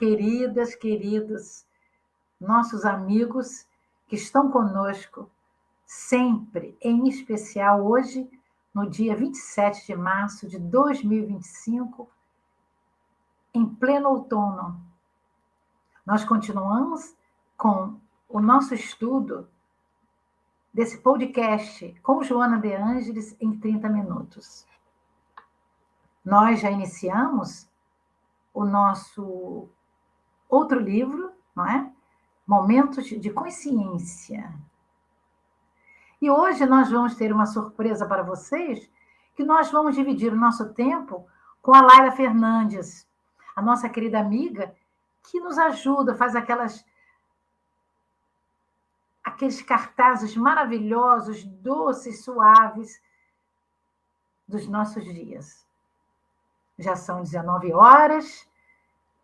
queridas, queridos, nossos amigos que estão conosco sempre, em especial hoje, no dia 27 de março de 2025, em pleno outono. Nós continuamos com o nosso estudo desse podcast com Joana de Ângeles em 30 minutos. Nós já iniciamos o nosso outro livro, não é? Momentos de Consciência. E hoje nós vamos ter uma surpresa para vocês, que nós vamos dividir o nosso tempo com a Laila Fernandes, a nossa querida amiga, que nos ajuda, faz aqueles cartazes maravilhosos, doces, suaves dos nossos dias. Já são 19 horas,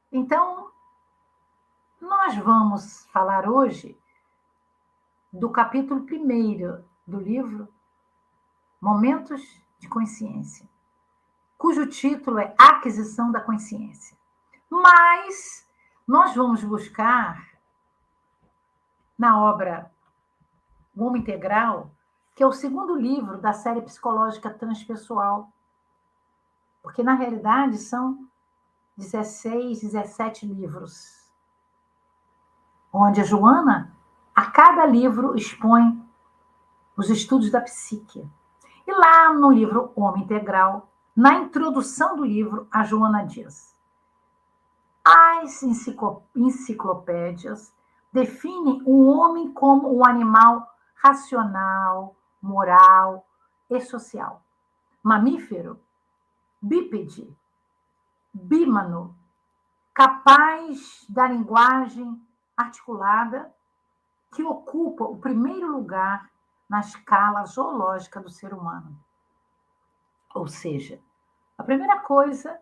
então nós vamos falar hoje do capítulo 1º do livro Momentos de Consciência, cujo título é Aquisição da Consciência. Mas nós vamos buscar na obra O Homem Integral, que é o segundo livro da série psicológica transpessoal, porque na realidade são 16, 17 livros, onde a Joana, a cada livro, expõe os estudos da psique. E lá no livro Homem Integral, na introdução do livro, a Joana diz: as enciclopédias definem o homem como um animal racional, moral e social. Mamífero, bípede, bímano, capaz da linguagem articulada, que ocupa o primeiro lugar na escala zoológica do ser humano. Ou seja, a primeira coisa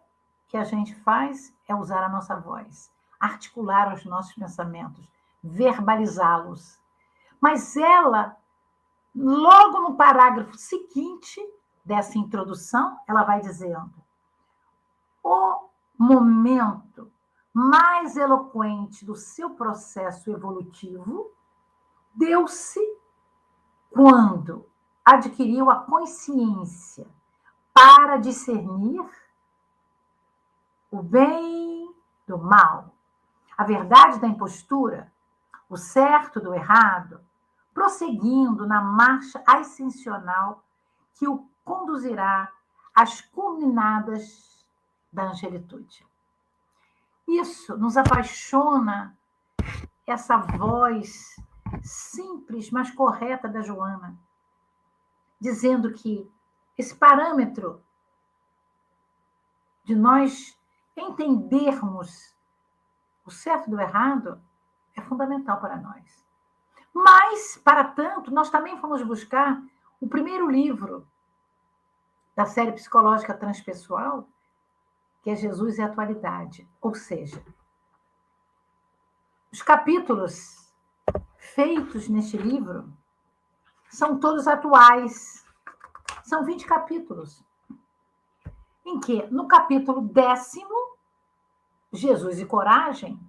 que a gente faz é usar a nossa voz, articular os nossos pensamentos, verbalizá-los. Mas ela, logo no parágrafo seguinte dessa introdução, ela vai dizendo: o momento mais eloquente do seu processo evolutivo deu-se quando adquiriu a consciência para discernir o bem do mal, a verdade da impostura, o certo do errado, prosseguindo na marcha ascensional que o conduzirá às culminadas da angelitude. Isso nos apaixona, essa voz simples, mas correta da Joana, dizendo que esse parâmetro de nós entendermos o certo do errado é fundamental para nós. Mas, para tanto, nós também fomos buscar o primeiro livro da série psicológica transpessoal, que é Jesus e a Atualidade. Ou seja, os capítulos feitos neste livro são todos atuais. São 20 capítulos. Em que, no capítulo 10º, Jesus e Coragem,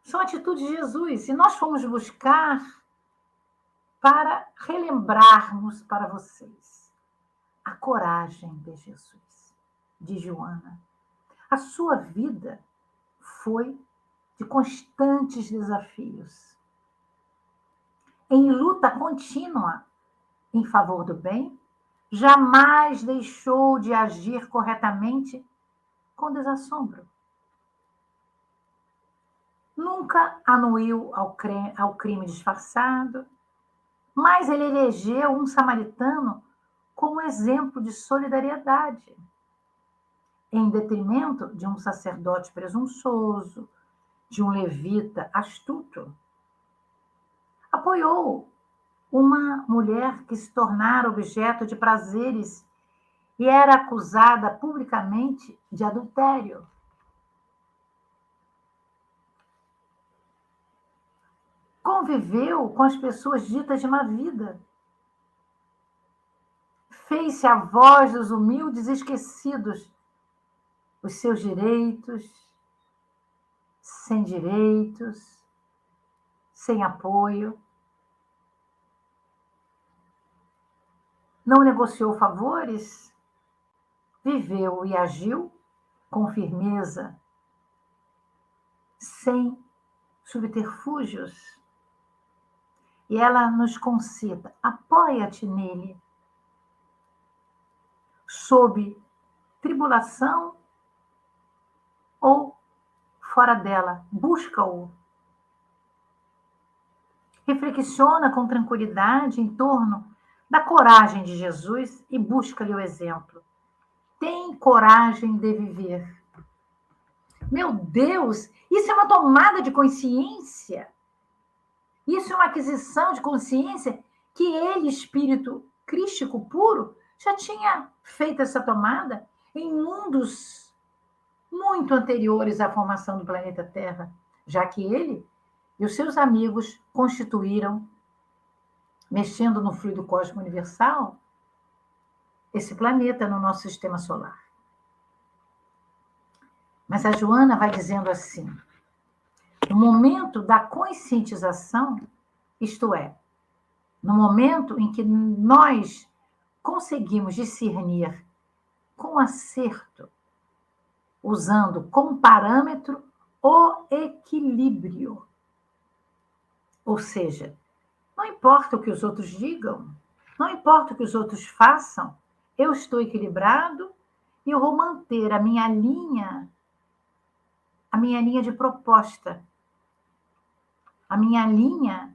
são atitudes de Jesus. E nós fomos buscar para relembrarmos para vocês a coragem de Jesus, de Joana. A sua vida foi de constantes desafios. Em luta contínua em favor do bem, jamais deixou de agir corretamente com desassombro. Nunca anuiu ao crime disfarçado, mas ele elegeu um samaritano como exemplo de solidariedade, em detrimento de um sacerdote presunçoso, de um levita astuto. Apoiou uma mulher que se tornara objeto de prazeres e era acusada publicamente de adultério. Conviveu com as pessoas ditas de má vida. Fez-se a voz dos humildes esquecidos, os seus direitos sem direitos, sem apoio. Não negociou favores, viveu e agiu com firmeza, sem subterfúgios. E ela nos concita: apoia-te nele, sob tribulação ou fora dela, busca-o. Reflexiona com tranquilidade em torno da coragem de Jesus e busca-lhe o exemplo. Tem coragem de viver. Meu Deus, isso é uma tomada de consciência. Isso é uma aquisição de consciência que ele, espírito crístico puro, já tinha feito essa tomada em mundos muito anteriores à formação do planeta Terra, já que ele e os seus amigos constituíram, mexendo no fluido cósmico universal, esse planeta no nosso sistema solar. Mas a Joana vai dizendo assim: no momento da conscientização, isto é, no momento em que nós conseguimos discernir com acerto, usando como parâmetro o equilíbrio. Ou seja, não importa o que os outros digam, não importa o que os outros façam, eu estou equilibrado e eu vou manter a minha linha de proposta, a minha linha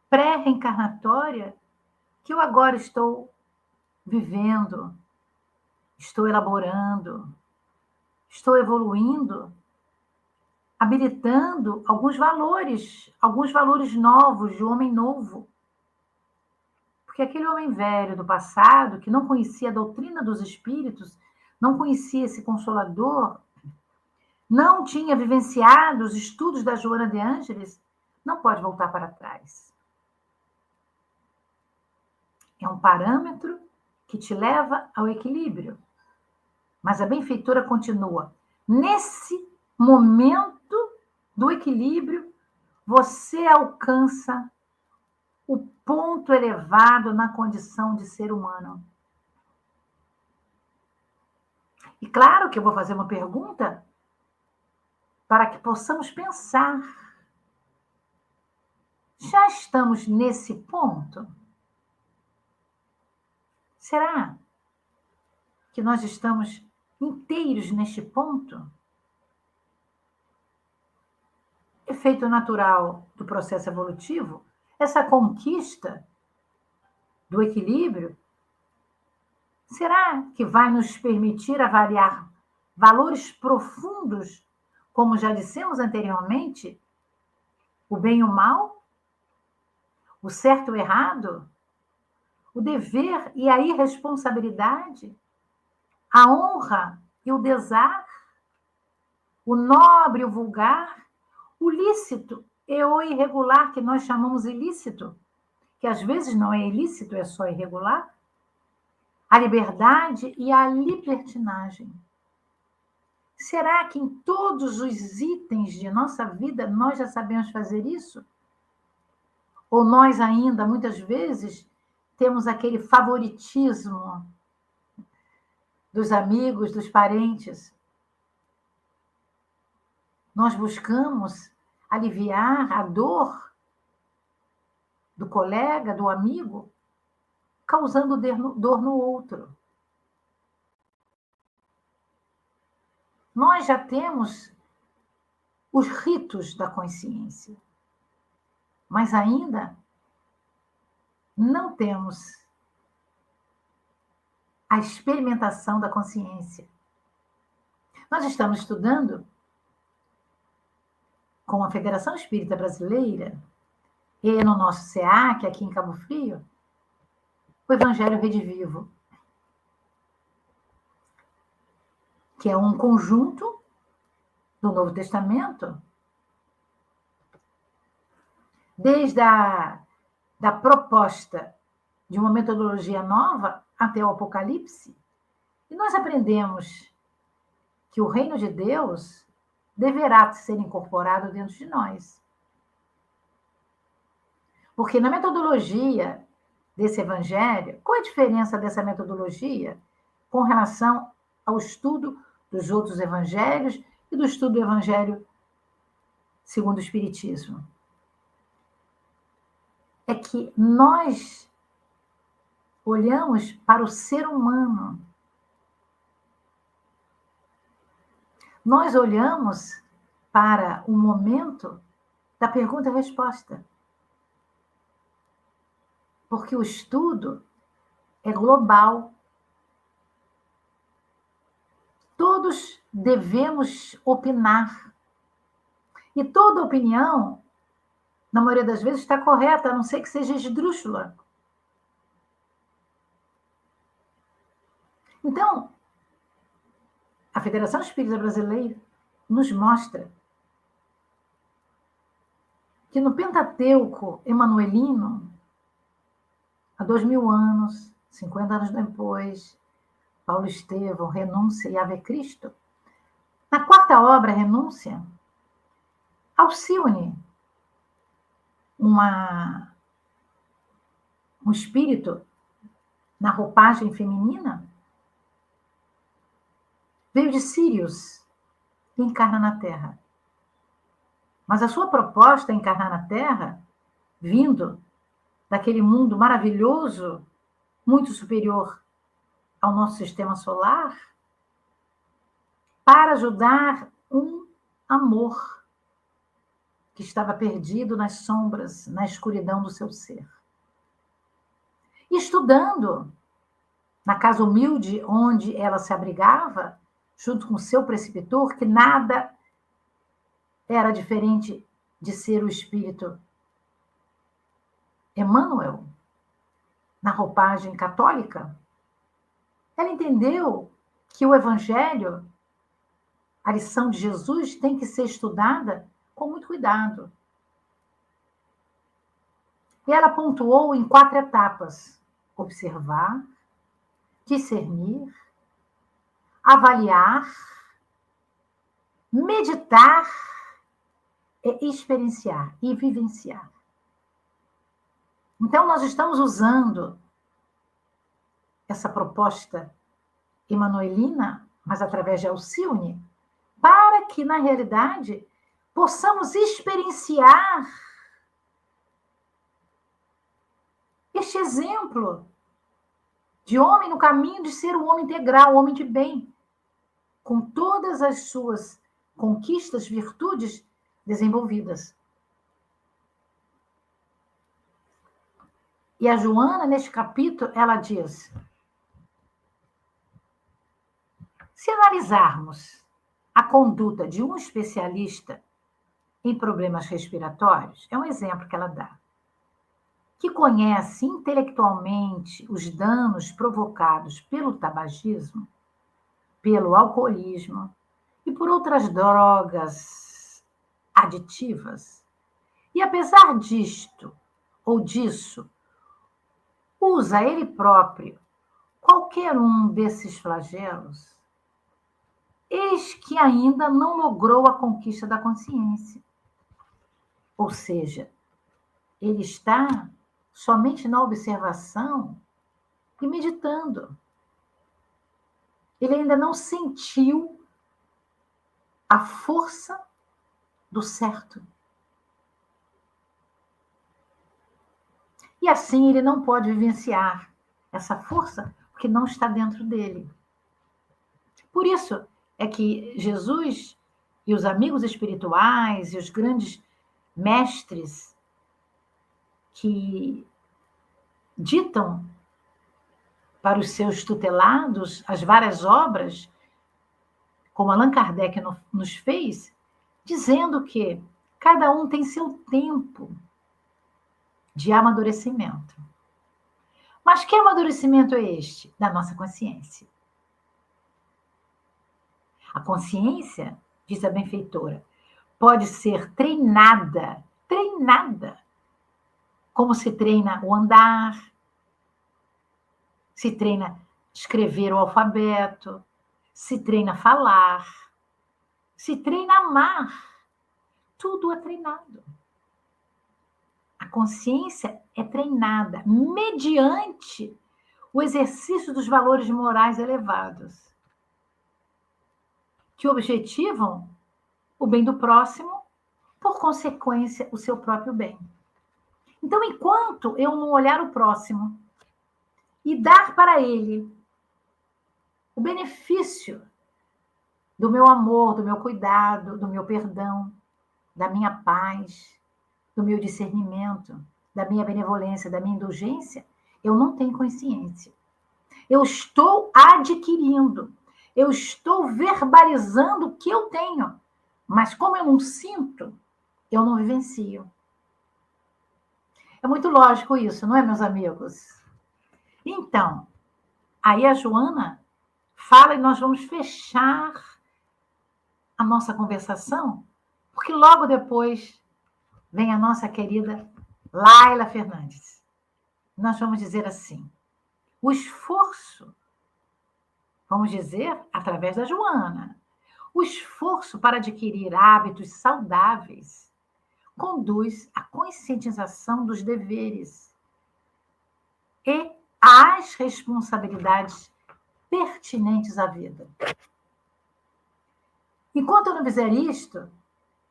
pré-reencarnatória que eu agora estou vivendo, estou elaborando, estou evoluindo, habilitando alguns valores novos, de homem novo. Porque aquele homem velho do passado, que não conhecia a doutrina dos espíritos, não conhecia esse Consolador, não tinha vivenciado os estudos da Joana de Ângeles, não pode voltar para trás. É um parâmetro que te leva ao equilíbrio. Mas a benfeitora continua: nesse momento do equilíbrio, você alcança o ponto elevado na condição de ser humano. E claro que eu vou fazer uma pergunta para que possamos pensar. Já estamos nesse ponto? Será que nós estamos inteiros neste ponto? Efeito natural do processo evolutivo, essa conquista do equilíbrio, será que vai nos permitir avaliar valores profundos, como já dissemos anteriormente, o bem e o mal, o certo e o errado, o dever e a irresponsabilidade, a honra e o desar, o nobre e o vulgar, o lícito e o irregular, que nós chamamos ilícito, que às vezes não é ilícito, é só irregular, a liberdade e a libertinagem. Será que em todos os itens de nossa vida nós já sabemos fazer isso? Ou nós ainda, muitas vezes, temos aquele favoritismo dos amigos, dos parentes? Nós buscamos aliviar a dor do colega, do amigo, causando dor no outro. Nós já temos os ritos da consciência, mas ainda não temos a experimentação da consciência. Nós estamos estudando com a Federação Espírita Brasileira e no nosso SEAC, aqui em Cabo Frio, o Evangelho Redivivo, que é um conjunto do Novo Testamento, desde a proposta de uma metodologia nova até o Apocalipse, e nós aprendemos que o reino de Deus deverá ser incorporado dentro de nós. Porque na metodologia desse evangelho, qual é a diferença dessa metodologia com relação ao estudo dos outros evangelhos e do estudo do evangelho segundo o Espiritismo? É que nós olhamos para o ser humano. Nós olhamos para o momento da pergunta e resposta. Porque o estudo é global. Todos devemos opinar. E toda opinião, na maioria das vezes, está correta, a não ser que seja esdrúxula. Então, a Federação Espírita Brasileira nos mostra que no Pentateuco emanuelino, há 2000 anos, 50 anos depois, Paulo Estevão, Renúncia e Ave Cristo, na quarta obra, Renúncia, Alcione, um espírito na roupagem feminina, veio de Sírios e encarna na Terra. Mas a sua proposta é encarnar na Terra, vindo daquele mundo maravilhoso, muito superior ao nosso sistema solar, para ajudar um amor que estava perdido nas sombras, na escuridão do seu ser. E estudando na casa humilde onde ela se abrigava, junto com seu preceptor, que nada era diferente de ser o espírito Emmanuel, na roupagem católica, ela entendeu que o Evangelho, a lição de Jesus, tem que ser estudada com muito cuidado. E ela pontuou em 4 etapas: observar, discernir, avaliar, meditar e experienciar e vivenciar. Então, nós estamos usando essa proposta emanuelina, mas através de Alcione, para que, na realidade, possamos experienciar este exemplo de homem no caminho de ser um homem integral, um homem de bem, com todas as suas conquistas, virtudes desenvolvidas. E a Joana, neste capítulo, ela diz: se analisarmos a conduta de um especialista em problemas respiratórios, é um exemplo que ela dá, que conhece intelectualmente os danos provocados pelo tabagismo, pelo alcoolismo e por outras drogas aditivas, e apesar disto ou disso, usa ele próprio qualquer um desses flagelos, eis que ainda não logrou a conquista da consciência. Ou seja, ele está somente na observação e meditando. Ele ainda não sentiu a força do certo. E assim ele não pode vivenciar essa força, porque não está dentro dele. Por isso é que Jesus e os amigos espirituais e os grandes mestres que ditam para os seus tutelados as várias obras, como Allan Kardec nos fez, dizendo que cada um tem seu tempo de amadurecimento. Mas que amadurecimento é este? Da nossa consciência. A consciência, diz a benfeitora, pode ser treinada, como se treina o andar, se treina escrever o alfabeto, se treina falar, se treina a amar. Tudo é treinado. A consciência é treinada mediante o exercício dos valores morais elevados, que objetivam o bem do próximo, por consequência, o seu próprio bem. Então, enquanto eu não olhar o próximo e dar para ele o benefício do meu amor, do meu cuidado, do meu perdão, da minha paz, do meu discernimento, da minha benevolência, da minha indulgência, eu não tenho consciência. Eu estou adquirindo, eu estou verbalizando o que eu tenho, mas como eu não sinto, eu não vivencio. É muito lógico isso, não é, meus amigos? Então, aí a Joana fala e nós vamos fechar a nossa conversação, porque logo depois vem a nossa querida Laila Fernandes. Nós vamos dizer assim: o esforço, vamos dizer, através da Joana, o esforço para adquirir hábitos saudáveis conduz à conscientização dos deveres e às responsabilidades pertinentes à vida. Enquanto eu não fizer isto,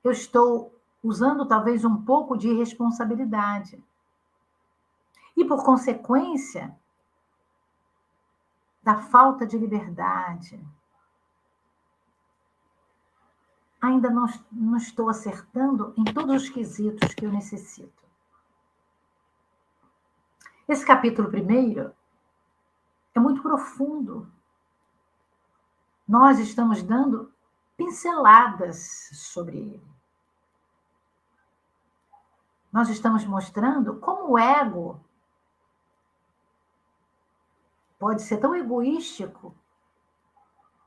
eu estou usando talvez um pouco de irresponsabilidade. E, por consequência, da falta de liberdade, ainda não estou acertando em todos os quesitos que eu necessito. Esse capítulo primeiro é muito profundo. Nós estamos dando pinceladas sobre ele. Nós estamos mostrando como o ego pode ser tão egoístico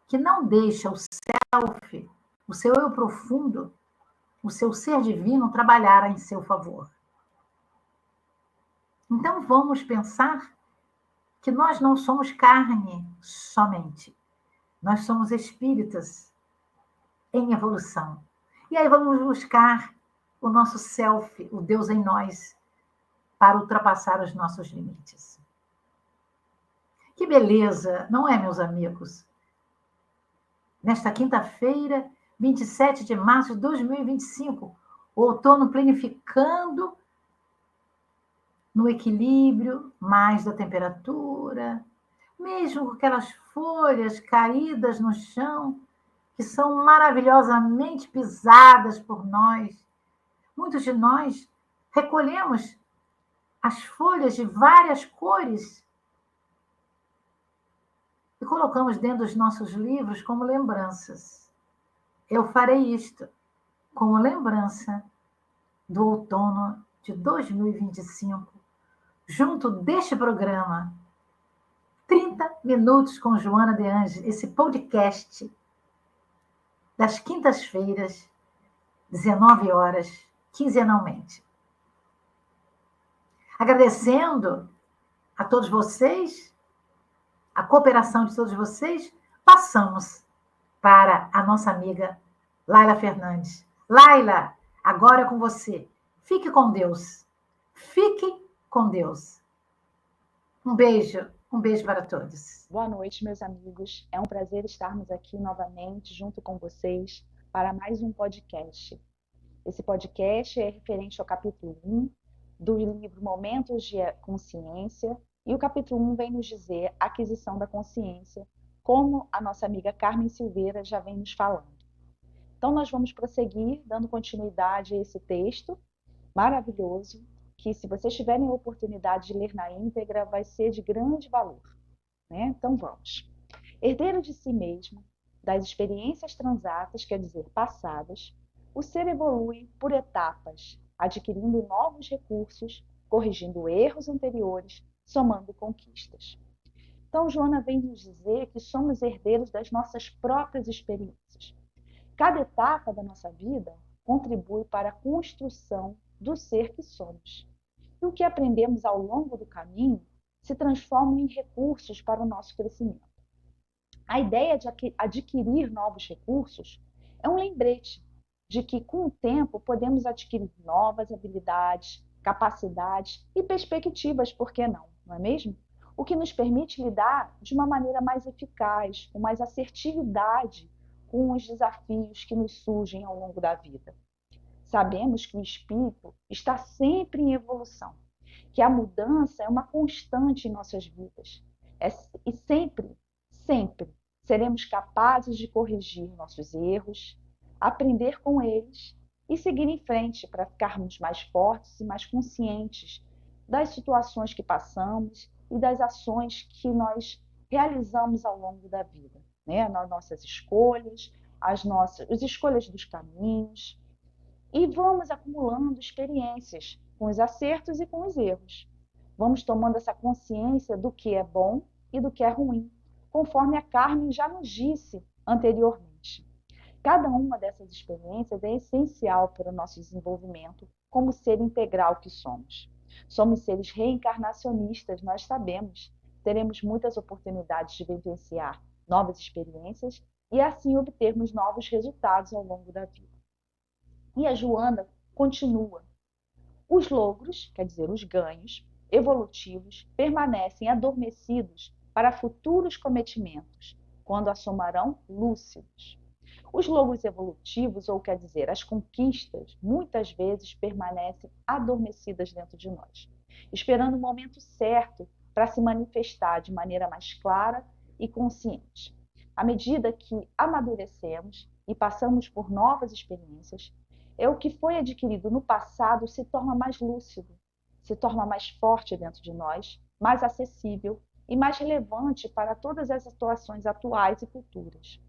que não deixa o self, o seu eu profundo, o seu ser divino trabalhar em seu favor. Então vamos pensar que nós não somos carne somente. Nós somos espíritas em evolução. E aí vamos buscar o nosso self, o Deus em nós, para ultrapassar os nossos limites. Que beleza, não é, meus amigos? Nesta quinta-feira, 27 de março de 2025, o outono planificando no equilíbrio mais da temperatura, mesmo com aquelas folhas caídas no chão, que são maravilhosamente pisadas por nós. Muitos de nós recolhemos as folhas de várias cores e colocamos dentro dos nossos livros como lembranças. Eu farei isto como lembrança do outono de 2025, junto deste programa 30 Minutos com Joana de Angelis, esse podcast das quintas-feiras, 19 horas, quinzenalmente. Agradecendo a todos vocês, a cooperação de todos vocês, passamos para a nossa amiga Laila Fernandes. Laila, agora é com você. Fique com Deus. Fique com Deus. Um beijo para todos. Boa noite, meus amigos. É um prazer estarmos aqui novamente junto com vocês para mais um podcast. Esse podcast é referente ao capítulo 1 do livro Momentos de Consciência, e o capítulo 1 vem nos dizer a aquisição da consciência, como a nossa amiga Carmen Silveira já vem nos falando. Então, nós vamos prosseguir dando continuidade a esse texto maravilhoso, que, se vocês tiverem a oportunidade de ler na íntegra, vai ser de grande valor, né? Então, vamos. Herdeiro de si mesmo, das experiências transatas, quer dizer, passadas, o ser evolui por etapas, adquirindo novos recursos, corrigindo erros anteriores, somando conquistas. Então, Joana vem nos dizer que somos herdeiros das nossas próprias experiências. Cada etapa da nossa vida contribui para a construção do ser que somos. E o que aprendemos ao longo do caminho se transforma em recursos para o nosso crescimento. A ideia de adquirir novos recursos É um lembrete de que, com o tempo, podemos adquirir novas habilidades, capacidades e perspectivas, por que não? Não é mesmo? O que nos permite lidar de uma maneira mais eficaz, com mais assertividade com os desafios que nos surgem ao longo da vida. Sabemos que o espírito está sempre em evolução, que a mudança é uma constante em nossas vidas. E sempre, sempre seremos capazes de corrigir nossos erros, aprender com eles e seguir em frente para ficarmos mais fortes e mais conscientes das situações que passamos e das ações que nós realizamos ao longo da vida, né? Nas nossas escolhas, as escolhas dos caminhos, e vamos acumulando experiências com os acertos e com os erros. Vamos tomando essa consciência do que é bom e do que é ruim, conforme a Carmen já nos disse anteriormente. Cada uma dessas experiências é essencial para o nosso desenvolvimento como ser integral que somos. Somos seres reencarnacionistas, nós sabemos. Teremos muitas oportunidades de vivenciar novas experiências e assim obtermos novos resultados ao longo da vida. E a Joana continua. Os logros, quer dizer, os ganhos evolutivos, permanecem adormecidos para futuros cometimentos, quando assomarão lúcidos. Os logros evolutivos, ou quer dizer, as conquistas, muitas vezes permanecem adormecidas dentro de nós, esperando o momento certo para se manifestar de maneira mais clara e consciente. À medida que amadurecemos e passamos por novas experiências, o que foi adquirido no passado se torna mais lúcido, se torna mais forte dentro de nós, mais acessível e mais relevante para todas as situações atuais e futuras.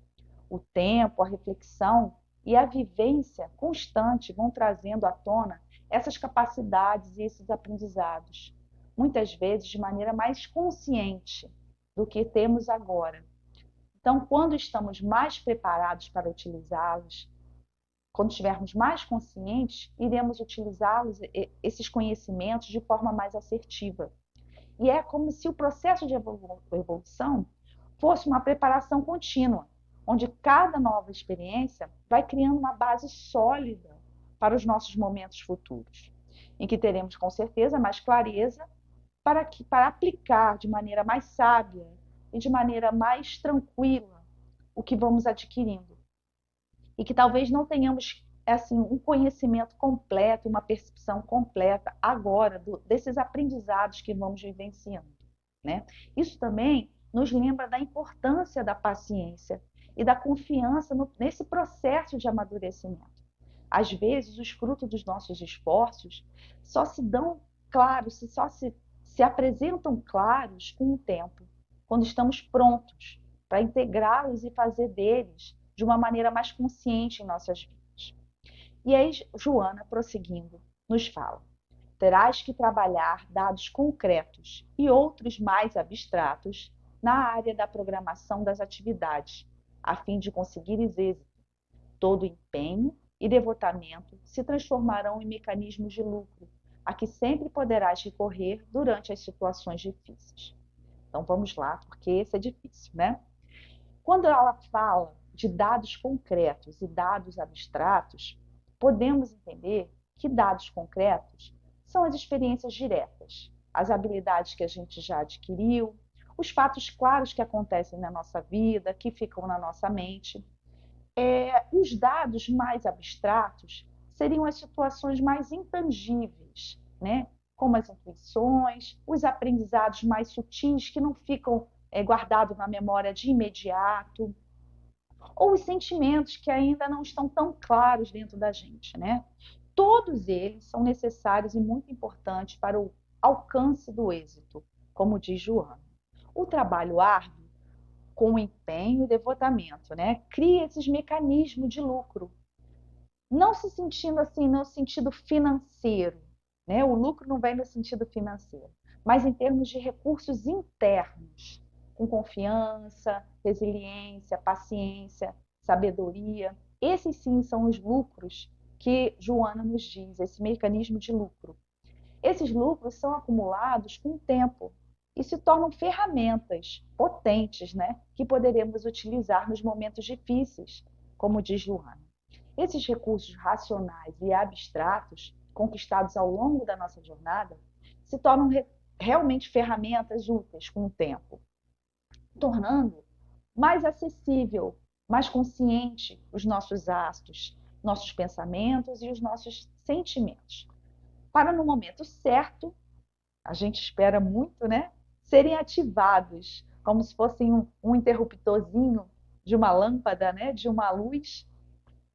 O tempo, a reflexão e a vivência constante vão trazendo à tona essas capacidades e esses aprendizados, muitas vezes de maneira mais consciente do que temos agora. Então, quando estamos mais preparados para utilizá-los, quando estivermos mais conscientes, iremos utilizá-los, esses conhecimentos, de forma mais assertiva. E é como se o processo de evolução fosse uma preparação contínua, onde cada nova experiência vai criando uma base sólida para os nossos momentos futuros, em que teremos com certeza mais clareza para aplicar de maneira mais sábia e de maneira mais tranquila o que vamos adquirindo. E que talvez não tenhamos assim um conhecimento completo, uma percepção completa agora desses aprendizados que vamos vivenciando, né? Isso também nos lembra da importância da paciência e da confiança nesse processo de amadurecimento. Às vezes, os frutos dos nossos esforços só se dão claros, só se apresentam claros com o tempo, quando estamos prontos para integrá-los e fazer deles de uma maneira mais consciente em nossas vidas. E aí, Joana, prosseguindo, nos fala: terás que trabalhar dados concretos e outros mais abstratos na área da programação das atividades, a fim de conseguires êxito. Todo empenho e devotamento se transformarão em mecanismos de lucro, a que sempre poderás recorrer durante as situações difíceis. Então vamos lá, porque esse é difícil, né? Quando ela fala de dados concretos e dados abstratos, podemos entender que dados concretos são as experiências diretas, as habilidades que a gente já adquiriu, os fatos claros que acontecem na nossa vida, que ficam na nossa mente. Os dados mais abstratos seriam as situações mais intangíveis, né? Como as intuições, os aprendizados mais sutis que não ficam guardados na memória de imediato, ou os sentimentos que ainda não estão tão claros dentro da gente, né? Todos eles são necessários e muito importantes para o alcance do êxito, como diz Joana. O trabalho árduo, com empenho e devotamento, né, cria esses mecanismos de lucro, não se sentindo assim no sentido financeiro, né? O lucro não vem no sentido financeiro, mas em termos de recursos internos, com confiança, resiliência, paciência, sabedoria. Esses sim são os lucros que Joana nos diz, esse mecanismo de lucro. Esses lucros são acumulados com o tempo e se tornam ferramentas potentes, né, que poderemos utilizar nos momentos difíceis, como diz Joana. Esses recursos racionais e abstratos, conquistados ao longo da nossa jornada, se tornam realmente ferramentas úteis com o tempo, tornando mais acessível, mais consciente os nossos atos, nossos pensamentos e os nossos sentimentos. Para no momento certo, a gente espera muito, né? Serem ativados, como se fossem um interruptorzinho de uma lâmpada, né? De uma luz,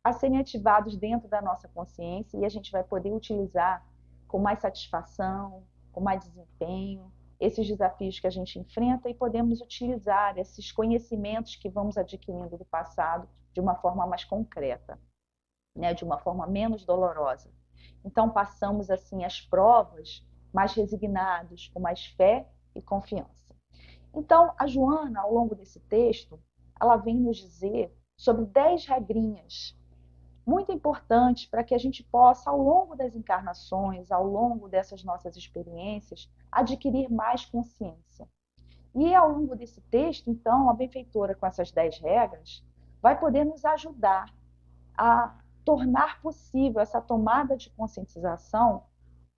a serem ativados dentro da nossa consciência e a gente vai poder utilizar com mais satisfação, com mais desempenho, esses desafios que a gente enfrenta e podemos utilizar esses conhecimentos que vamos adquirindo do passado de uma forma mais concreta, né? De uma forma menos dolorosa. Então, passamos assim as provas mais resignados, com mais fé e confiança. Então, a Joana, ao longo desse texto, ela vem nos dizer sobre 10 regrinhas muito importantes para que a gente possa, ao longo das encarnações, ao longo dessas nossas experiências, adquirir mais consciência. E ao longo desse texto, então, a benfeitora, com essas 10 regras, vai poder nos ajudar a tornar possível essa tomada de conscientização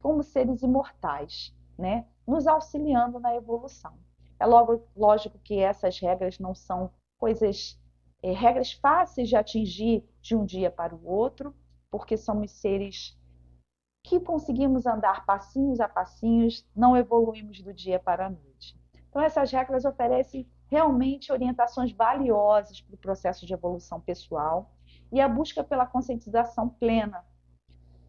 como seres imortais, né? Nos auxiliando na evolução. É lógico que essas regras não são regras fáceis de atingir de um dia para o outro, porque somos seres que conseguimos andar passinhos a passinhos, não evoluímos do dia para a noite. Então, essas regras oferecem realmente orientações valiosas para o processo de evolução pessoal e a busca pela conscientização plena.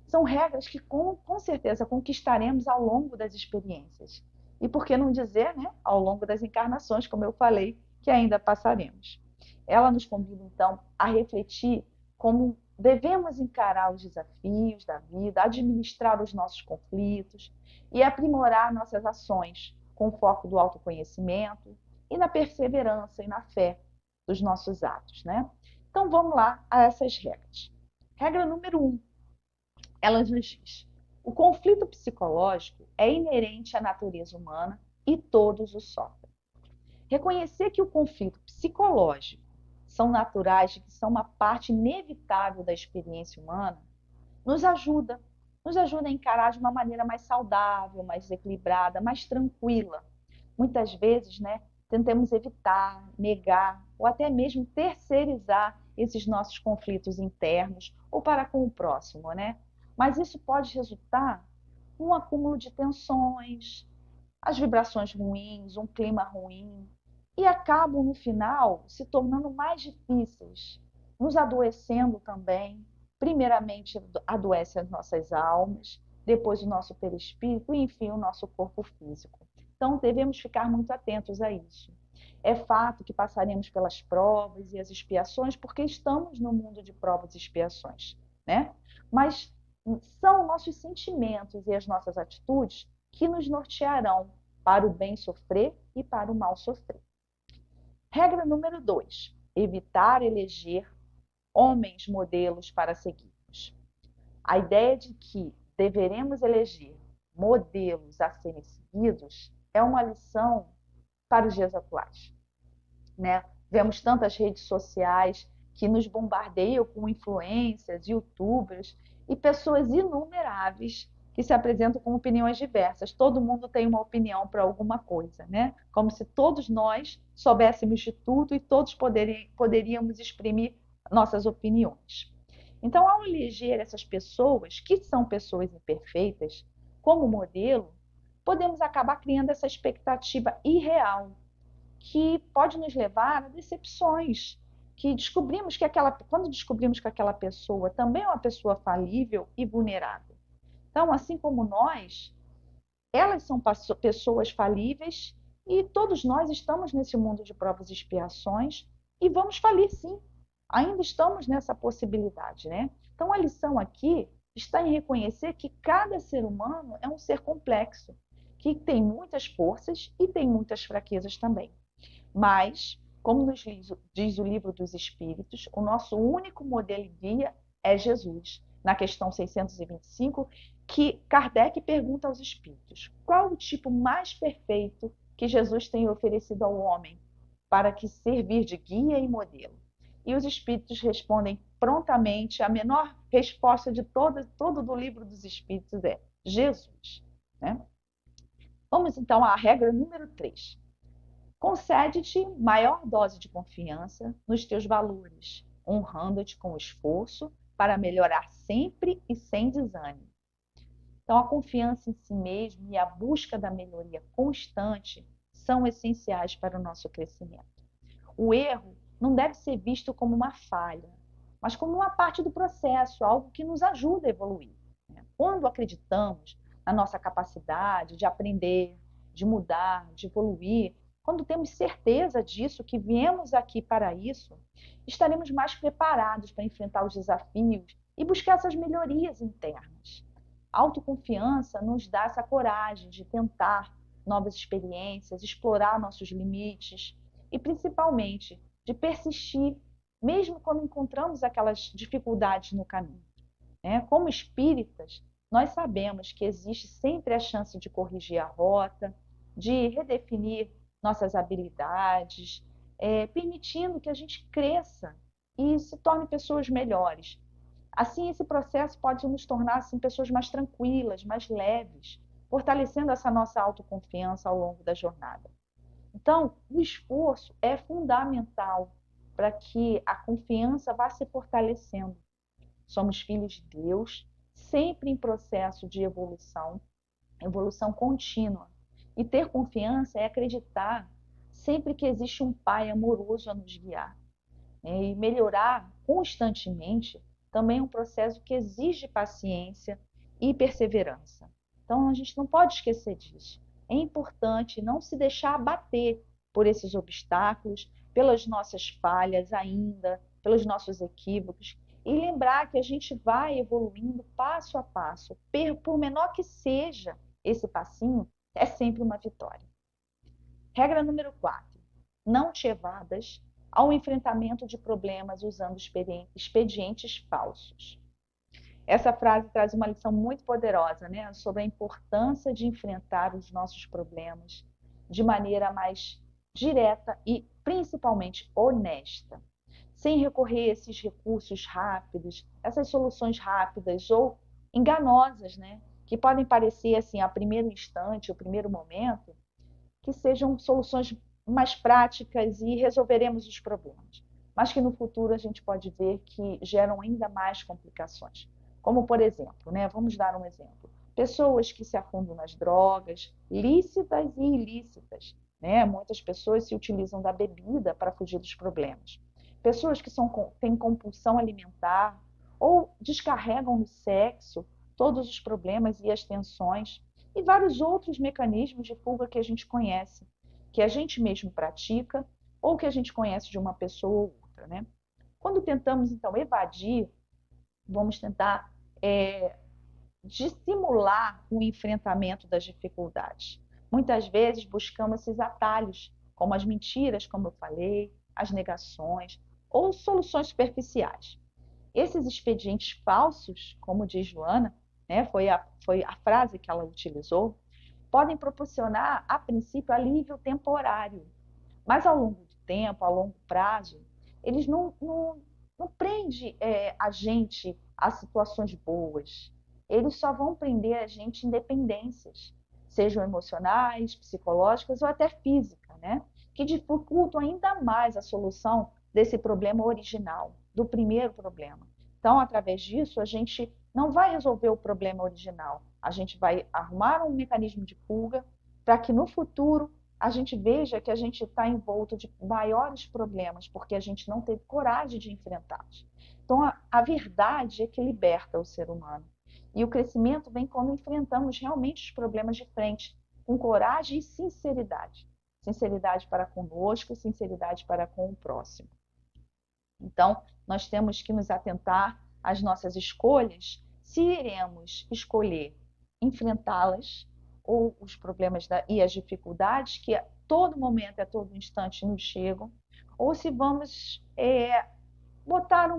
São regras que, com certeza, conquistaremos ao longo das experiências. E por que não dizer, né, ao longo das encarnações, como eu falei, que ainda passaremos. Ela nos convida, então, a refletir como devemos encarar os desafios da vida, administrar os nossos conflitos e aprimorar nossas ações com foco do autoconhecimento e na perseverança e na fé dos nossos atos, né? Então, vamos lá a essas regras. Regra número 1. Ela nos diz: o conflito psicológico é inerente à natureza humana e todos o sofrem. Reconhecer que o conflito psicológico são naturais e que são uma parte inevitável da experiência humana, nos ajuda a encarar de uma maneira mais saudável, mais equilibrada, mais tranquila. Muitas vezes, né, tentamos evitar, negar ou até mesmo terceirizar esses nossos conflitos internos ou para com o próximo, né? Mas isso pode resultar num acúmulo de tensões, as vibrações ruins, um clima ruim, e acabam, no final, se tornando mais difíceis, nos adoecendo também. Primeiramente, adoece as nossas almas, depois o nosso perispírito e, enfim, o nosso corpo físico. Então, devemos ficar muito atentos a isso. É fato que passaremos pelas provas e as expiações, porque estamos no mundo de provas e expiações, né? Mas são nossos sentimentos e as nossas atitudes que nos nortearão para o bem sofrer e para o mal sofrer. Regra número 2. Evitar eleger homens modelos para seguirmos. A ideia de que deveremos eleger modelos a serem seguidos é uma lição para os dias atuais, né? Vemos tantas redes sociais que nos bombardeiam com influências, youtubers e pessoas inumeráveis que se apresentam com opiniões diversas. Todo mundo tem uma opinião para alguma coisa, né? Como se todos nós soubéssemos de tudo e todos poderíamos exprimir nossas opiniões. Então, ao eleger essas pessoas, que são pessoas imperfeitas, como modelo, podemos acabar criando essa expectativa irreal, que pode nos levar a decepções, que descobrimos que quando descobrimos que aquela pessoa também é uma pessoa falível e vulnerável. Então, assim como nós, elas são pessoas falíveis e todos nós estamos nesse mundo de provas e expiações e vamos falir sim. Ainda estamos nessa possibilidade, né? Então, a lição aqui está em reconhecer que cada ser humano é um ser complexo, que tem muitas forças e tem muitas fraquezas também. Mas, como nos diz o Livro dos Espíritos, o nosso único modelo e guia é Jesus. Na questão 625, que Kardec pergunta aos espíritos: qual o tipo mais perfeito que Jesus tem oferecido ao homem para que servir de guia e modelo? E os espíritos respondem prontamente, a menor resposta de todo do livro dos Espíritos é Jesus, né? Vamos então à regra número 3. Concede-te maior dose de confiança nos teus valores, honrando-te com esforço para melhorar sempre e sem desânimo. Então, a confiança em si mesmo e a busca da melhoria constante são essenciais para o nosso crescimento. O erro não deve ser visto como uma falha, mas como uma parte do processo, algo que nos ajuda a evoluir. Quando acreditamos na nossa capacidade de aprender, de mudar, de evoluir, quando temos certeza disso, que viemos aqui para isso, estaremos mais preparados para enfrentar os desafios e buscar essas melhorias internas. A autoconfiança nos dá essa coragem de tentar novas experiências, explorar nossos limites e, principalmente, de persistir, mesmo quando encontramos aquelas dificuldades no caminho. Como espíritas, nós sabemos que existe sempre a chance de corrigir a rota, de redefinir nossas habilidades, permitindo que a gente cresça e se torne pessoas melhores. Assim, esse processo pode nos tornar assim, pessoas mais tranquilas, mais leves, fortalecendo essa nossa autoconfiança ao longo da jornada. Então, o esforço é fundamental para que a confiança vá se fortalecendo. Somos filhos de Deus, sempre em processo de evolução contínua. E ter confiança é acreditar sempre que existe um Pai amoroso a nos guiar. E melhorar constantemente também é um processo que exige paciência e perseverança. Então, a gente não pode esquecer disso. É importante não se deixar abater por esses obstáculos, pelas nossas falhas ainda, pelos nossos equívocos, e lembrar que a gente vai evoluindo passo a passo, por menor que seja esse passinho, é sempre uma vitória. Regra número 4. Não te evadas ao enfrentamento de problemas usando expedientes falsos. Essa frase traz uma lição muito poderosa, né, sobre a importância de enfrentar os nossos problemas de maneira mais direta e principalmente honesta, sem recorrer a esses recursos rápidos, essas soluções rápidas ou enganosas, né, que podem parecer assim a primeiro instante, o primeiro momento, que sejam soluções mais práticas e resolveremos os problemas, mas que no futuro a gente pode ver que geram ainda mais complicações. Como, por exemplo, né, vamos dar um exemplo, pessoas que se afundam nas drogas, lícitas e ilícitas. Né? Muitas pessoas se utilizam da bebida para fugir dos problemas. Pessoas que têm compulsão alimentar ou descarregam no sexo todos os problemas e as tensões e vários outros mecanismos de fuga que a gente conhece, que a gente mesmo pratica ou que a gente conhece de uma pessoa ou outra. Né? Quando tentamos, então, evadir, vamos tentar dissimular o enfrentamento das dificuldades. Muitas vezes buscamos esses atalhos, como as mentiras, como eu falei, as negações ou soluções superficiais. Esses expedientes falsos, como diz Joana, né, foi a frase que ela utilizou, podem proporcionar, a princípio, alívio temporário, mas ao longo do tempo, a longo prazo, eles não prendem a gente a situações boas. Eles só vão prender a gente em dependências, sejam emocionais, psicológicas ou até físicas, né? Que dificultam ainda mais a solução desse problema original, do primeiro problema. Então, através disso, a gente não vai resolver o problema original, a gente vai arrumar um mecanismo de fuga para que no futuro a gente veja que a gente está envolto de maiores problemas, porque a gente não teve coragem de enfrentá-los. Então, a verdade é que liberta o ser humano. E o crescimento vem quando enfrentamos realmente os problemas de frente, com coragem e sinceridade. Sinceridade para conosco, sinceridade para com o próximo. Então, nós temos que nos atentar às nossas escolhas, se iremos escolher enfrentá-las ou os problemas e as dificuldades que a todo momento, a todo instante nos chegam, ou se vamos botar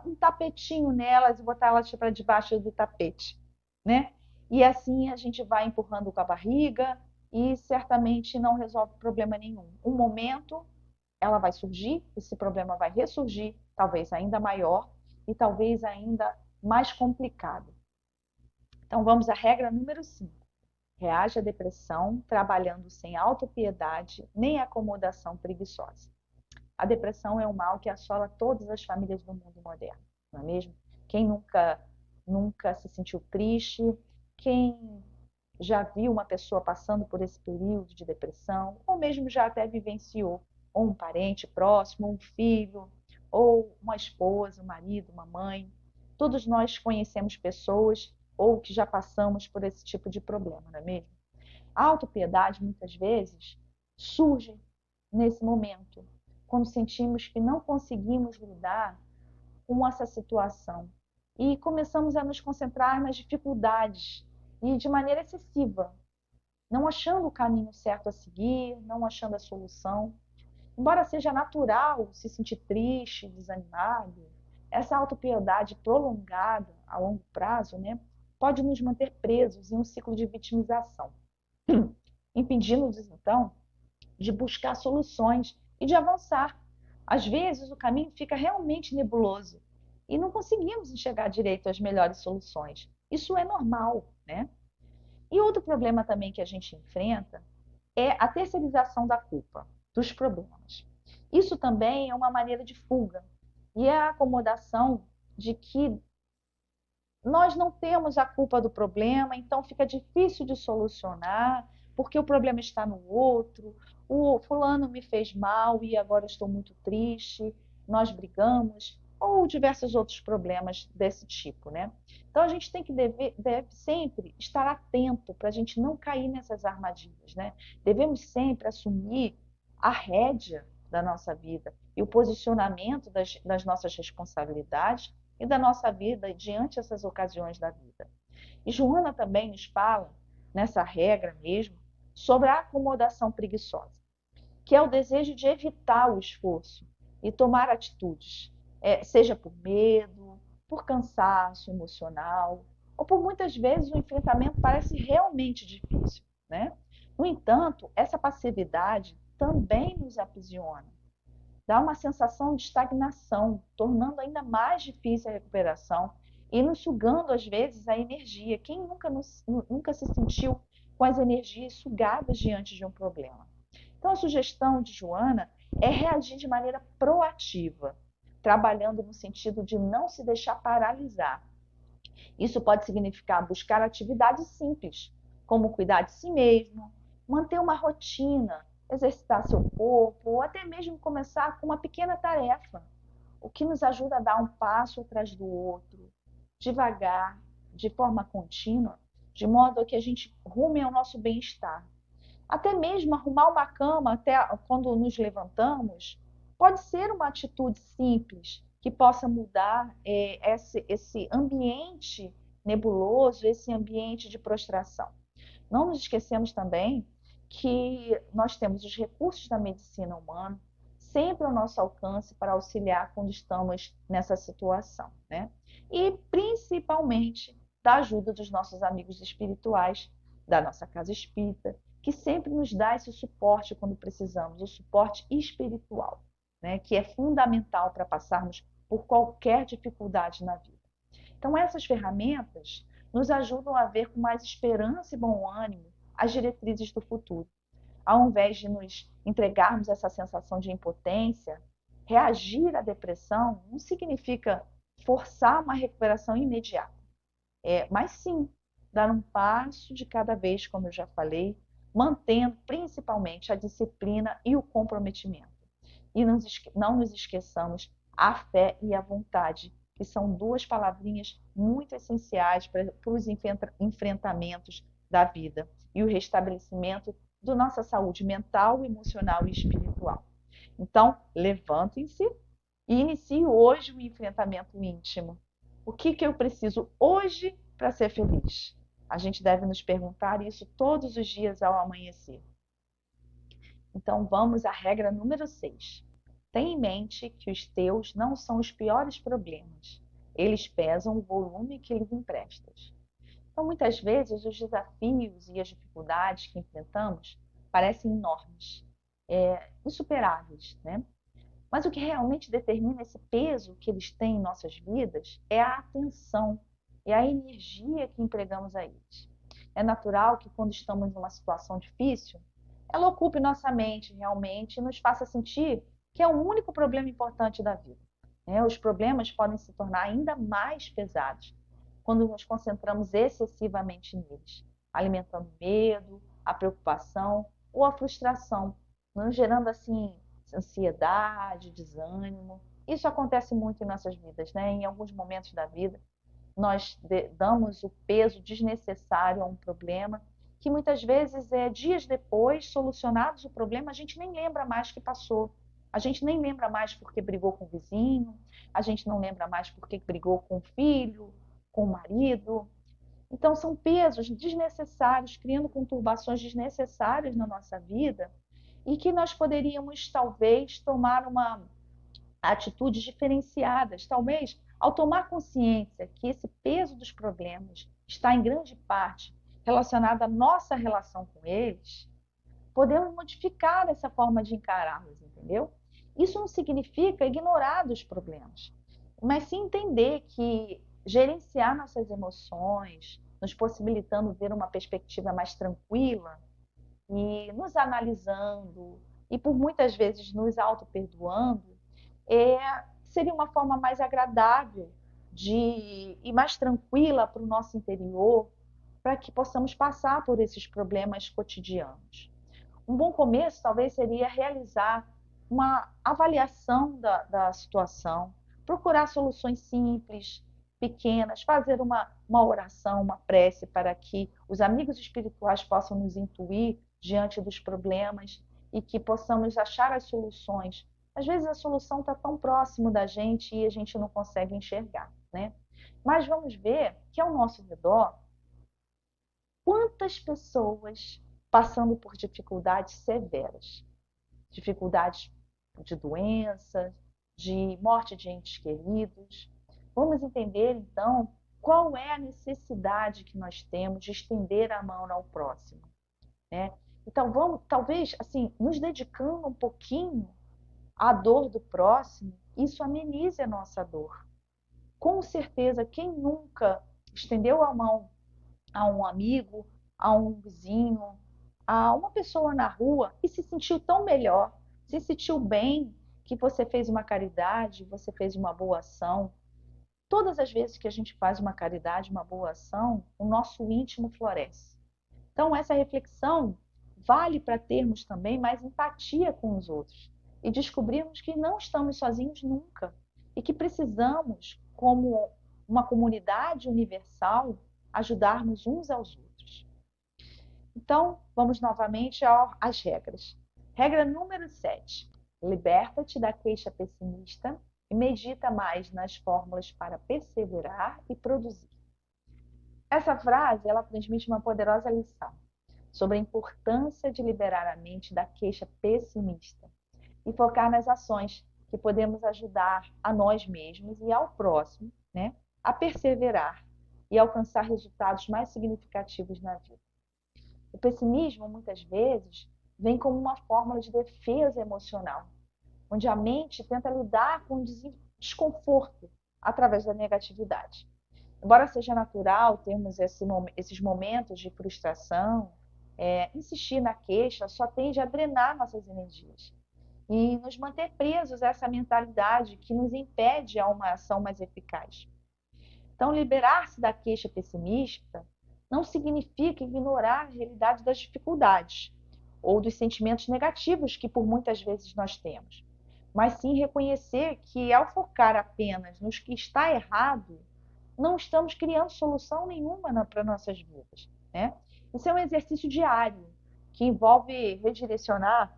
um tapetinho nelas e botar elas para debaixo do tapete, né? E assim a gente vai empurrando com a barriga e certamente não resolve problema nenhum. Um momento ela vai surgir, esse problema vai ressurgir, talvez ainda maior, e talvez ainda mais complicado. Então vamos à regra número 5. Reage à depressão trabalhando sem autopiedade nem acomodação preguiçosa. A depressão é um mal que assola todas as famílias do mundo moderno, não é mesmo? Quem nunca se sentiu triste, quem já viu uma pessoa passando por esse período de depressão, ou mesmo já até vivenciou, ou um parente próximo, ou um filho, ou uma esposa, um marido, uma mãe. Todos nós conhecemos pessoas ou que já passamos por esse tipo de problema, não é mesmo? A autopiedade, muitas vezes, surge nesse momento, quando sentimos que não conseguimos lidar com essa situação e começamos a nos concentrar nas dificuldades e de maneira excessiva, não achando o caminho certo a seguir, não achando a solução. Embora seja natural se sentir triste, desanimado, essa autopiedade prolongada a longo prazo, né, pode nos manter presos em um ciclo de vitimização, impedindo-nos, então, de buscar soluções e de avançar. Às vezes, o caminho fica realmente nebuloso e não conseguimos enxergar direito as melhores soluções. Isso é normal, né? E outro problema também que a gente enfrenta é a terceirização da culpa, dos problemas. Isso também é uma maneira de fuga e é a acomodação de que nós não temos a culpa do problema, então fica difícil de solucionar, porque o problema está no outro, o fulano me fez mal e agora estou muito triste, nós brigamos, ou diversos outros problemas desse tipo, né? Então a gente deve sempre estar atento para a gente não cair nessas armadilhas, né? Devemos sempre assumir a rédea da nossa vida e o posicionamento das nossas responsabilidades e da nossa vida diante dessas ocasiões da vida. E Joana também nos fala, nessa regra mesmo, sobre a acomodação preguiçosa, que é o desejo de evitar o esforço e tomar atitudes, seja por medo, por cansaço emocional, ou por muitas vezes o enfrentamento parece realmente difícil, né? No entanto, essa passividade também nos aprisiona, dá uma sensação de estagnação, tornando ainda mais difícil a recuperação e nos sugando, às vezes, a energia. Quem nunca se sentiu com as energias sugadas diante de um problema? Então, a sugestão de Joana é reagir de maneira proativa, trabalhando no sentido de não se deixar paralisar. Isso pode significar buscar atividades simples, como cuidar de si mesmo, manter uma rotina, exercitar seu corpo, ou até mesmo começar com uma pequena tarefa, o que nos ajuda a dar um passo atrás do outro, devagar, de forma contínua, de modo a que a gente rume ao nosso bem-estar. Até mesmo arrumar uma cama até quando nos levantamos pode ser uma atitude simples que possa mudar esse ambiente nebuloso, esse ambiente de prostração. Não nos esquecemos também que nós temos os recursos da medicina humana sempre ao nosso alcance para auxiliar quando estamos nessa situação, né? E principalmente da ajuda dos nossos amigos espirituais, da nossa casa espírita, que sempre nos dá esse suporte quando precisamos, o suporte espiritual, né? Que é fundamental para passarmos por qualquer dificuldade na vida. Então, essas ferramentas nos ajudam a ver com mais esperança e bom ânimo as diretrizes do futuro. Ao invés de nos entregarmos a essa sensação de impotência, reagir à depressão não significa forçar uma recuperação imediata, mas sim dar um passo de cada vez, como eu já falei, mantendo principalmente a disciplina e o comprometimento. E não nos esqueçamos a fé e a vontade, que são duas palavrinhas muito essenciais para os enfrentamentos da vida e o restabelecimento da nossa saúde mental, emocional e espiritual. Então, levantem-se e inicie hoje o enfrentamento íntimo. O que eu preciso hoje para ser feliz? A gente deve nos perguntar isso todos os dias ao amanhecer. Então, vamos à regra número 6. Tenha em mente que os teus não são os piores problemas. Eles pesam o volume que lhes emprestas. Então, muitas vezes, os desafios e as dificuldades que enfrentamos parecem enormes, insuperáveis, né? Mas o que realmente determina esse peso que eles têm em nossas vidas é a atenção, é a energia que empregamos a eles. É natural que quando estamos numa situação difícil, ela ocupe nossa mente realmente e nos faça sentir que é o único problema importante da vida. Os problemas podem se tornar ainda mais pesados quando nos concentramos excessivamente neles, alimentando o medo, a preocupação ou a frustração, nos gerando assim ansiedade, desânimo. Isso acontece muito em nossas vidas, né? Em alguns momentos da vida, nós damos o peso desnecessário a um problema que muitas vezes dias depois, solucionados o problema, a gente nem lembra mais que passou. A gente nem lembra mais porque brigou com o vizinho, a gente não lembra mais porque brigou com o filho, com o marido. Então, são pesos desnecessários, criando conturbações desnecessárias na nossa vida e que nós poderíamos, talvez, tomar atitudes diferenciadas. Talvez, ao tomar consciência que esse peso dos problemas está, em grande parte, relacionado à nossa relação com eles, podemos modificar essa forma de encará-los, entendeu? Isso não significa ignorar os problemas, mas sim entender que gerenciar nossas emoções, nos possibilitando ver uma perspectiva mais tranquila e nos analisando e por muitas vezes nos auto-perdoando, é, seria uma forma mais agradável e mais tranquila para o nosso interior, para que possamos passar por esses problemas cotidianos. Um bom começo talvez seria realizar uma avaliação da situação, procurar soluções simples, pequenas, fazer uma oração, uma prece para que os amigos espirituais possam nos intuir diante dos problemas e que possamos achar as soluções. Às vezes a solução está tão próximo da gente e a gente não consegue enxergar, né? Mas vamos ver que ao nosso redor, quantas pessoas passando por dificuldades severas, dificuldades de doença, de morte de entes queridos. Vamos entender, então, qual é a necessidade que nós temos de estender a mão ao próximo, né? Então, talvez, assim, nos dedicando um pouquinho à dor do próximo, isso amenize a nossa dor. Com certeza, quem nunca estendeu a mão a um amigo, a um vizinho, a uma pessoa na rua e se sentiu tão melhor, se sentiu bem que você fez uma caridade, você fez uma boa ação. Todas as vezes que a gente faz uma caridade, uma boa ação, o nosso íntimo floresce. Então, essa reflexão vale para termos também mais empatia com os outros e descobrirmos que não estamos sozinhos nunca e que precisamos, como uma comunidade universal, ajudarmos uns aos outros. Então, vamos novamente às regras. Regra número 7. Liberta-te da queixa pessimista e medita mais nas fórmulas para perseverar e produzir. Essa frase, ela transmite uma poderosa lição sobre a importância de liberar a mente da queixa pessimista e focar nas ações que podemos ajudar a nós mesmos e ao próximo, né, a perseverar e alcançar resultados mais significativos na vida. O pessimismo, muitas vezes, vem como uma fórmula de defesa emocional, onde a mente tenta lidar com o desconforto através da negatividade. Embora seja natural termos esses momentos de frustração, insistir na queixa só tende a drenar nossas energias e nos manter presos a essa mentalidade que nos impede a uma ação mais eficaz. Então, liberar-se da queixa pessimista não significa ignorar a realidade das dificuldades ou dos sentimentos negativos que por muitas vezes nós temos, mas sim reconhecer que ao focar apenas nos que está errado, não estamos criando solução nenhuma para nossas vidas, né? Isso é um exercício diário que envolve redirecionar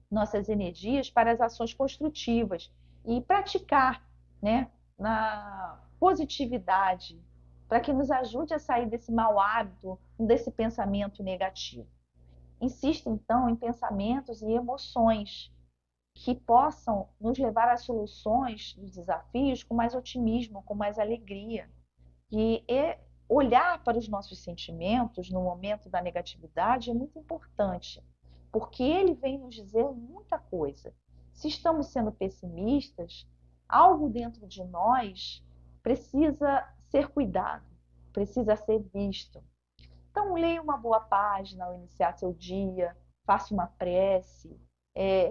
nossas energias para as ações construtivas e praticar, né, na positividade, para que nos ajude a sair desse mau hábito, desse pensamento negativo. Insista, então, em pensamentos e emoções que possam nos levar às soluções dos desafios com mais otimismo, com mais alegria. E olhar para os nossos sentimentos no momento da negatividade é muito importante, porque ele vem nos dizer muita coisa. Se estamos sendo pessimistas, algo dentro de nós precisa ser cuidado, precisa ser visto. Então, leia uma boa página ao iniciar seu dia, faça uma prece,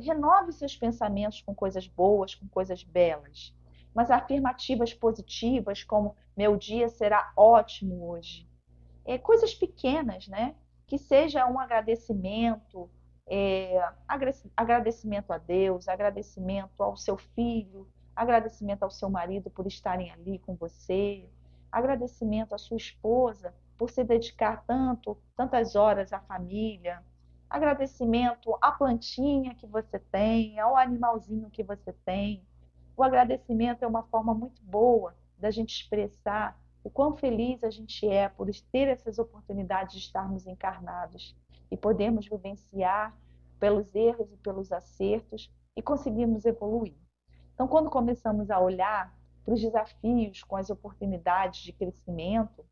renove seus pensamentos com coisas boas, com coisas belas. Mas afirmativas positivas, como meu dia será ótimo hoje. Coisas pequenas, né? Que seja um agradecimento, agradecimento a Deus, agradecimento ao seu filho, agradecimento ao seu marido por estarem ali com você, agradecimento à sua esposa por se dedicar tantas horas à família, agradecimento à plantinha que você tem, ao animalzinho que você tem. O agradecimento é uma forma muito boa da gente expressar o quão feliz a gente é por ter essas oportunidades de estarmos encarnados e podemos vivenciar pelos erros e pelos acertos e conseguirmos evoluir. Então, quando começamos a olhar para os desafios com as oportunidades de crescimento,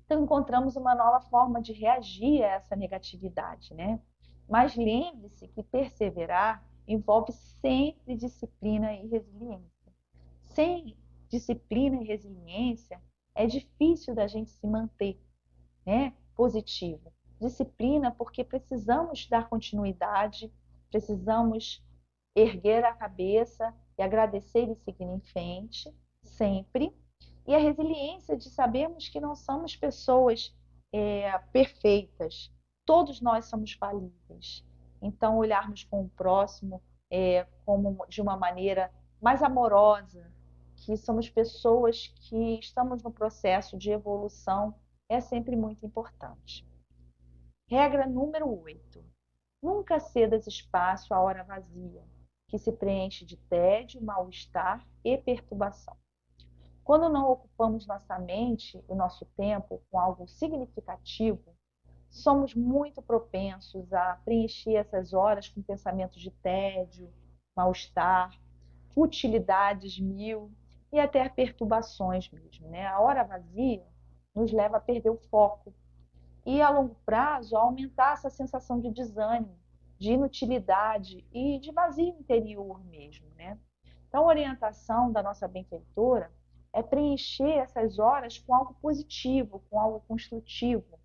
então encontramos uma nova forma de reagir a essa negatividade, né? Mas lembre-se que perseverar envolve sempre disciplina e resiliência. Sem disciplina e resiliência, é difícil da gente se manter, né, positivo. Disciplina porque precisamos dar continuidade, precisamos erguer a cabeça e agradecer e seguir em frente, sempre. E a resiliência de sabermos que não somos pessoas perfeitas, todos nós somos falíveis. Então, olharmos com o próximo como de uma maneira mais amorosa, que somos pessoas que estamos no processo de evolução, é sempre muito importante. Regra número 8. Nunca cedas espaço à hora vazia, que se preenche de tédio, mal-estar e perturbação. Quando não ocupamos nossa mente e nosso tempo com algo significativo, somos muito propensos a preencher essas horas com pensamentos de tédio, mal-estar, futilidades mil e até perturbações mesmo, né? A hora vazia nos leva a perder o foco e, a longo prazo, a aumentar essa sensação de desânimo, de inutilidade e de vazio interior mesmo, né? Então, a orientação da nossa benfeitora é preencher essas horas com algo positivo, com algo construtivo.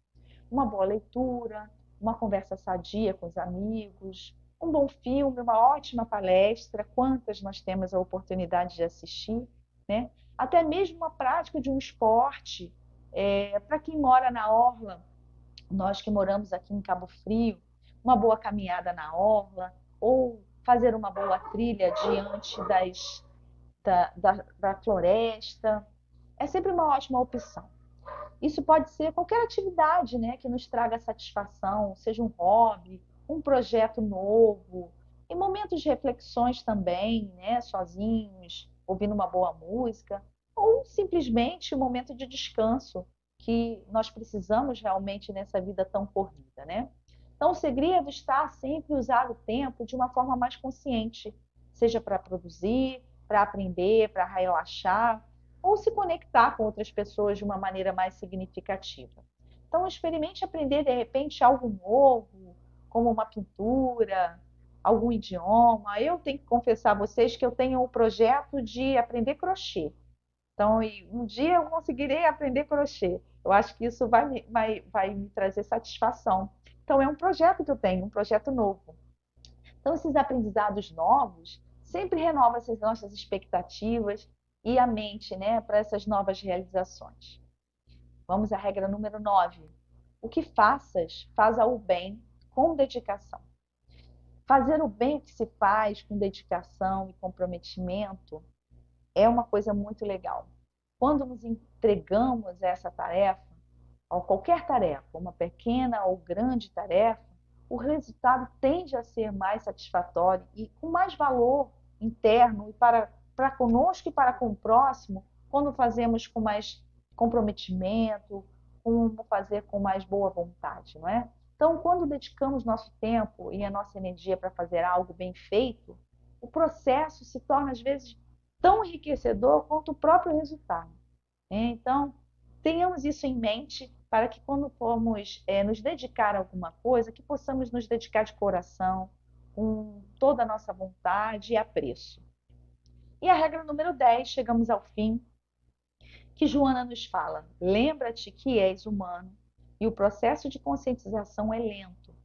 Uma boa leitura, uma conversa sadia com os amigos, um bom filme, uma ótima palestra, quantas nós temos a oportunidade de assistir, né? Até mesmo a prática de um esporte, para quem mora na orla, nós que moramos aqui em Cabo Frio, uma boa caminhada na orla, ou fazer uma boa trilha diante da floresta, é sempre uma ótima opção. Isso pode ser qualquer atividade, né, que nos traga satisfação, seja um hobby, um projeto novo, e momentos de reflexões também, né, sozinhos, ouvindo uma boa música, ou simplesmente um momento de descanso que nós precisamos realmente nessa vida tão corrida, né? Então, o segredo está sempre usar o tempo de uma forma mais consciente, seja para produzir, para aprender, para relaxar, ou se conectar com outras pessoas de uma maneira mais significativa. Então, experimente aprender, de repente, algo novo, como uma pintura, algum idioma. Eu tenho que confessar a vocês que eu tenho um projeto de aprender crochê. Então, um dia eu conseguirei aprender crochê. Eu acho que isso vai me trazer satisfação. Então, é um projeto que eu tenho, um projeto novo. Então, esses aprendizados novos sempre renovam essas nossas expectativas e a mente, né, para essas novas realizações. Vamos à regra número 9. O que faças, faça o bem com dedicação. Fazer o bem que se faz com dedicação e comprometimento é uma coisa muito legal. Quando nos entregamos a essa tarefa, ou qualquer tarefa, uma pequena ou grande tarefa, o resultado tende a ser mais satisfatório e com mais valor interno e para conosco e para com o próximo, quando fazemos com mais comprometimento, como fazer com mais boa vontade, não é? Então, quando dedicamos nosso tempo e a nossa energia para fazer algo bem feito, o processo se torna, às vezes, tão enriquecedor quanto o próprio resultado. Então, tenhamos isso em mente para que quando formos nos dedicar a alguma coisa, que possamos nos dedicar de coração, com toda a nossa vontade e apreço. E a regra número 10, chegamos ao fim, que Joana nos fala: lembra-te que és humano e o processo de conscientização é lento,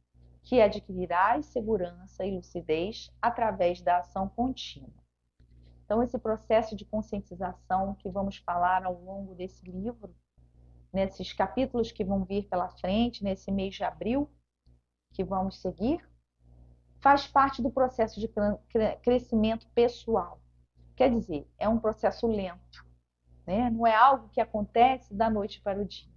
que adquirirás segurança e lucidez através da ação contínua. Então, esse processo de conscientização que vamos falar ao longo desse livro, nesses capítulos que vão vir pela frente, nesse mês de abril, que vamos seguir, faz parte do processo de crescimento pessoal. Quer dizer, é um processo lento, né? Não é algo que acontece da noite para o dia.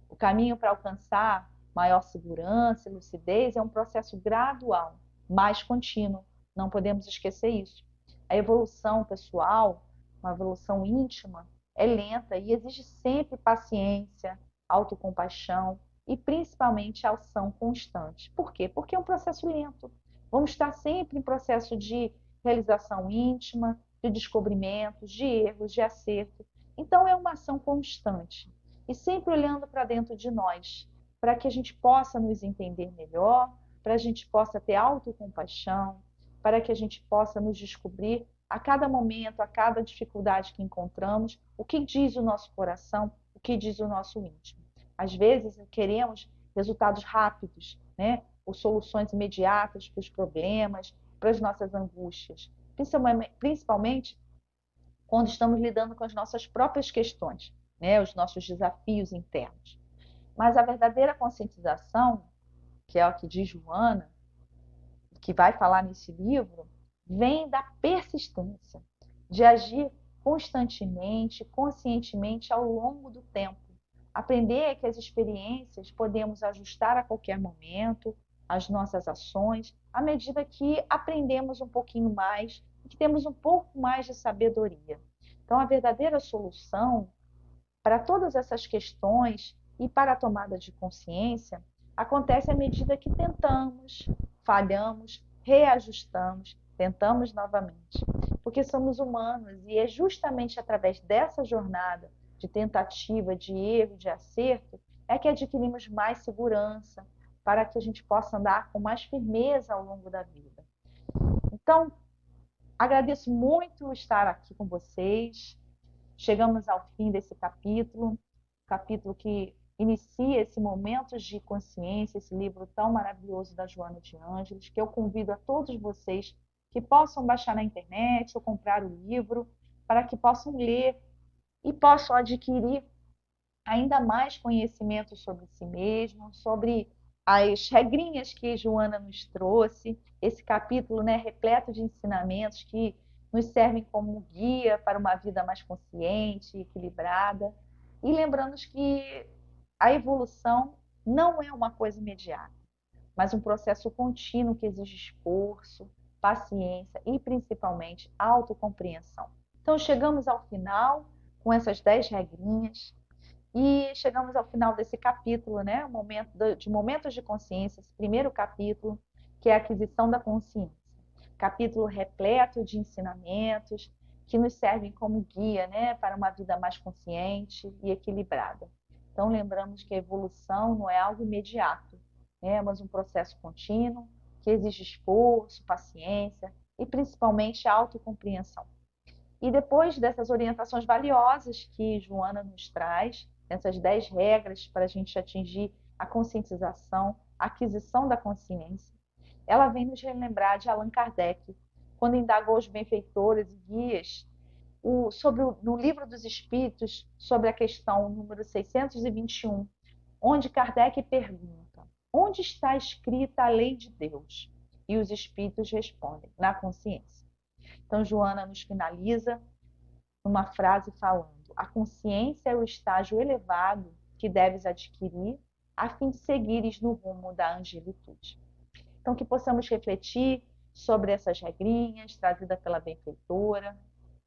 O caminho para alcançar maior segurança e lucidez é um processo gradual, mais contínuo. Não podemos esquecer isso. A evolução pessoal, uma evolução íntima, é lenta e exige sempre paciência, autocompaixão e principalmente ação constante. Por quê? Porque é um processo lento. Vamos estar sempre em processo de realização íntima, de descobrimentos, de erros, de acerto. Então é uma ação constante e sempre olhando para dentro de nós, para que a gente possa nos entender melhor, para a gente possa ter autocompaixão, para que a gente possa nos descobrir a cada momento, a cada dificuldade que encontramos, o que diz o nosso coração, o que diz o nosso íntimo. Às vezes queremos resultados rápidos, né? Ou soluções imediatas para os problemas, para as nossas angústias, principalmente quando estamos lidando com as nossas próprias questões, né? Os nossos desafios internos. Mas a verdadeira conscientização, que é o que diz Joana, que vai falar nesse livro, vem da persistência, de agir constantemente, conscientemente ao longo do tempo. Aprender que as experiências podemos ajustar a qualquer momento, as nossas ações, à medida que aprendemos um pouquinho mais e que temos um pouco mais de sabedoria. Então, a verdadeira solução para todas essas questões e para a tomada de consciência acontece à medida que tentamos, falhamos, reajustamos, tentamos novamente. Porque somos humanos e é justamente através dessa jornada de tentativa, de erro, de acerto, é que adquirimos mais segurança para que a gente possa andar com mais firmeza ao longo da vida. Então, agradeço muito estar aqui com vocês. Chegamos ao fim desse capítulo que inicia esse momento de consciência, esse livro tão maravilhoso da Joana de Ângeles, que eu convido a todos vocês que possam baixar na internet ou comprar o livro, para que possam ler e possam adquirir ainda mais conhecimento sobre si mesmo, sobre as regrinhas que Joana nos trouxe, esse capítulo, né, repleto de ensinamentos que nos servem como guia para uma vida mais consciente, equilibrada. E lembrando que a evolução não é uma coisa imediata, mas um processo contínuo que exige esforço, paciência e principalmente autocompreensão. Então chegamos ao final com essas 10 regrinhas. E chegamos ao final desse capítulo, né? De momentos de consciência, esse primeiro capítulo, que é a aquisição da consciência. Capítulo repleto de ensinamentos que nos servem como guia, né, para uma vida mais consciente e equilibrada. Então, lembramos que a evolução não é algo imediato, né, mas um processo contínuo que exige esforço, paciência e principalmente autocompreensão. E depois dessas orientações valiosas que Joana nos traz, essas 10 regras para a gente atingir a conscientização, a aquisição da consciência, ela vem nos relembrar de Allan Kardec, quando indagou os benfeitores e guias no Livro dos Espíritos, sobre a questão número 621, onde Kardec pergunta: onde está escrita a lei de Deus? E os espíritos respondem: na consciência. Então, Joana nos finaliza numa frase falando: a consciência é o estágio elevado que deves adquirir a fim de seguires no rumo da angelitude. Então, que possamos refletir sobre essas regrinhas trazidas pela benfeitora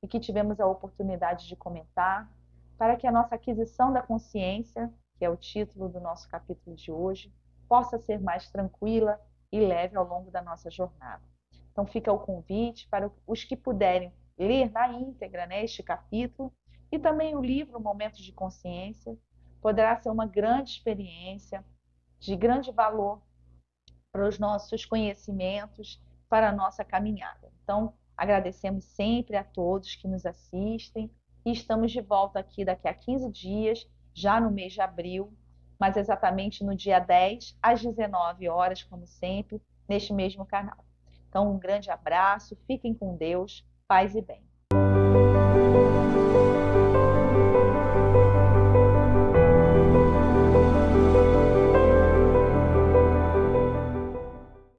e que tivemos a oportunidade de comentar, para que a nossa aquisição da consciência, que é o título do nosso capítulo de hoje, possa ser mais tranquila e leve ao longo da nossa jornada. Então, fica o convite para os que puderem ler na íntegra, né, este capítulo, e também o livro Momentos de Consciência. Poderá ser uma grande experiência, de grande valor para os nossos conhecimentos para a nossa caminhada. Então, agradecemos sempre a todos que nos assistem e estamos de volta aqui daqui a 15 dias, já no mês de abril, mas exatamente no dia 10, às 19 horas, como sempre, neste mesmo canal. Então, um grande abraço, fiquem com Deus, paz e bem.